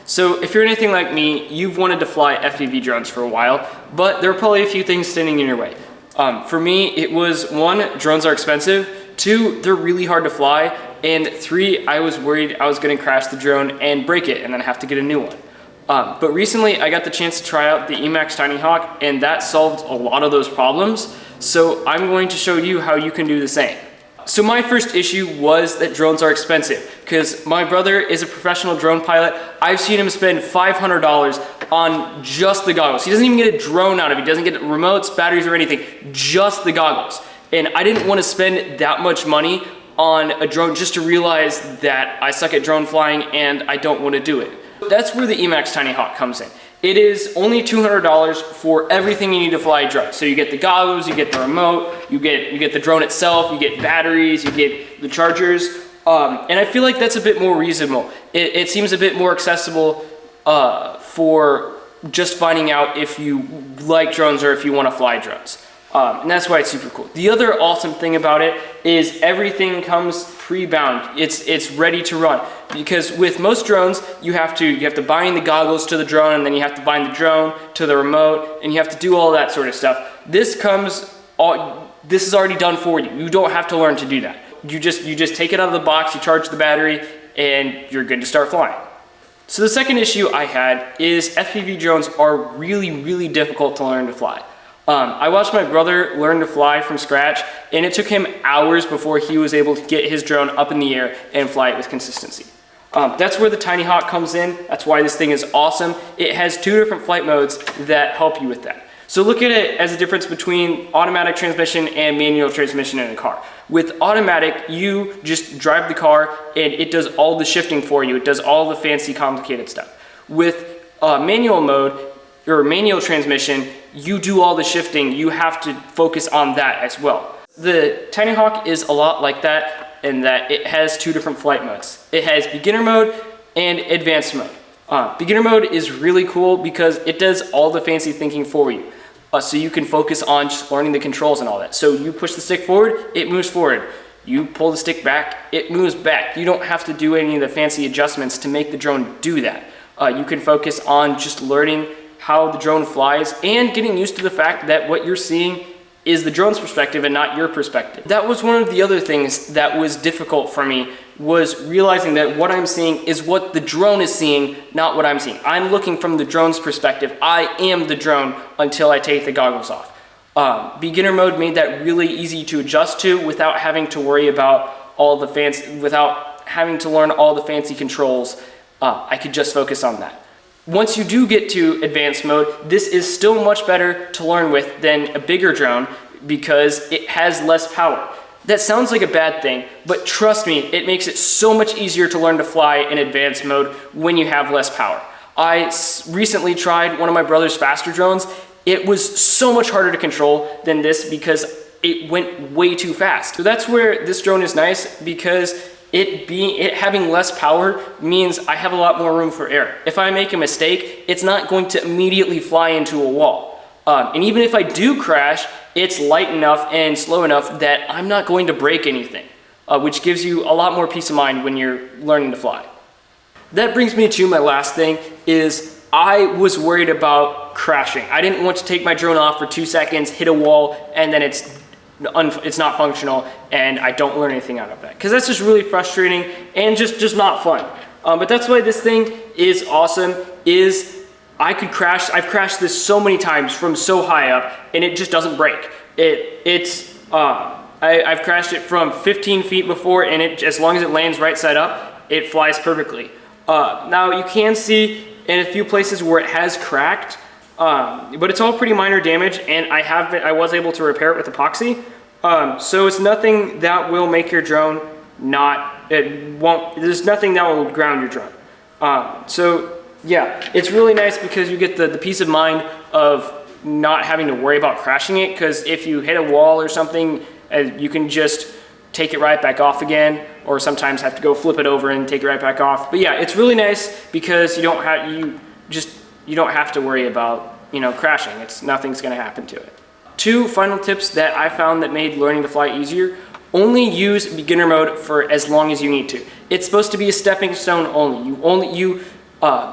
So if you're anything like me, you've wanted to fly FPV drones for a while, but there are probably a few things standing in your way. For me, it was 1, drones are expensive, 2, they're really hard to fly, and 3, I was worried I was gonna crash the drone and break it and then have to get a new one. But recently I got the chance to try out the EMAX Tiny Hawk, and that solved a lot of those problems. So I'm going to show you how you can do the same. So my first issue was that drones are expensive, because my brother is a professional drone pilot. I've seen him spend $500 on just the goggles. He doesn't even get a drone out of it. He doesn't get remotes, batteries, or anything, just the goggles. And I didn't want to spend that much money on a drone just to realize that I suck at drone flying and I don't want to do it. That's where the EMAX Tiny Hawk comes in. It is only $200 for everything you need to fly a drone. So you get the goggles, you get the remote, you get the drone itself, you get batteries, you get the chargers, and I feel like that's a bit more reasonable. It seems a bit more accessible for just finding out if you like drones or if you want to fly drones. And that's why it's super cool. The other awesome thing about it is everything comes pre-bound. It's ready to run. Because with most drones, you have to bind the goggles to the drone, and then you have to bind the drone to the remote, and you have to do all that sort of stuff. This is already done for you. You don't have to learn to do that. You just take it out of the box, you charge the battery, and you're good to start flying. So the second issue I had is FPV drones are really, really difficult to learn to fly. I watched my brother learn to fly from scratch, and it took him hours before he was able to get his drone up in the air and fly it with consistency. That's where the Tiny Hawk comes in. That's why this thing is awesome. It has 2 different flight modes that help you with that. So look at it as a difference between automatic transmission and manual transmission in a car. With automatic, you just drive the car and it does all the shifting for you. It does all the fancy, complicated stuff. With manual mode, or manual transmission, you do all the shifting. You have to focus on that as well. The Tiny Hawk is a lot like that in that it has 2 different flight modes. It has beginner mode and advanced mode. Beginner mode is really cool because it does all the fancy thinking for you. So you can focus on just learning the controls and all that. So you push the stick forward, it moves forward. You pull the stick back, it moves back. You don't have to do any of the fancy adjustments to make the drone do that. You can focus on just learning how the drone flies and getting used to the fact that what you're seeing is the drone's perspective and not your perspective. That was one of the other things that was difficult for me, was realizing that what I'm seeing is what the drone is seeing, not what I'm seeing. I'm looking from the drone's perspective. I am the drone until I take the goggles off. Beginner mode made that really easy to adjust to without having to worry about without having to learn all the fancy controls. I could just focus on that. Once you do get to advanced mode, this is still much better to learn with than a bigger drone because it has less power. That sounds like a bad thing, but trust me, it makes it so much easier to learn to fly in advanced mode when you have less power. I recently tried one of my brother's faster drones. It was so much harder to control than this because it went way too fast. So that's where this drone is nice, because it having less power means I have a lot more room for error. If I make a mistake, it's not going to immediately fly into a wall. And even if I do crash, it's light enough and slow enough that I'm not going to break anything, which gives you a lot more peace of mind when you're learning to fly. That brings me to my last thing, is I was worried about crashing. I didn't want to take my drone off for 2 seconds, hit a wall, and then it's not functional and I don't learn anything out of that, because that's just really frustrating and just not fun. But that's why this thing is awesome. I've crashed this so many times from so high up and it just doesn't break. I've crashed it from 15 feet before, and as long as it lands right side up, it flies perfectly. Now you can see in a few places where it has cracked, but it's all pretty minor damage, and I was able to repair it with epoxy. So it's nothing that will make your drone there's nothing that will ground your drone. So yeah, it's really nice because you get the peace of mind of not having to worry about crashing it, because if you hit a wall or something, you can just take it right back off again, or sometimes have to go flip it over and take it right back off. But yeah, it's really nice because you don't have to worry about crashing. Nothing's going to happen to it. 2 final tips that I found that made learning to fly easier: only use beginner mode for as long as you need to. It's supposed to be a stepping stone only.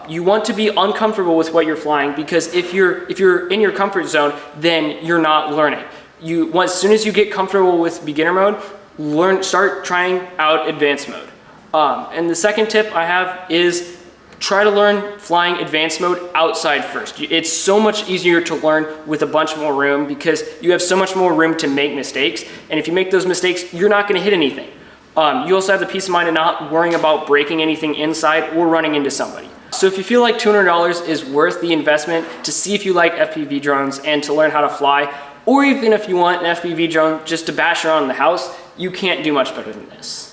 You want to be uncomfortable with what you're flying, because if you're in your comfort zone, then you're not learning. As soon as you get comfortable with beginner mode, start trying out advanced mode. And the second tip I have is try to learn flying advanced mode outside first. It's so much easier to learn with a bunch more room, because you have so much more room to make mistakes. And if you make those mistakes, you're not gonna hit anything. You also have the peace of mind of not worrying about breaking anything inside or running into somebody. So if you feel like $200 is worth the investment to see if you like FPV drones and to learn how to fly, or even if you want an FPV drone just to bash around the house, you can't do much better than this.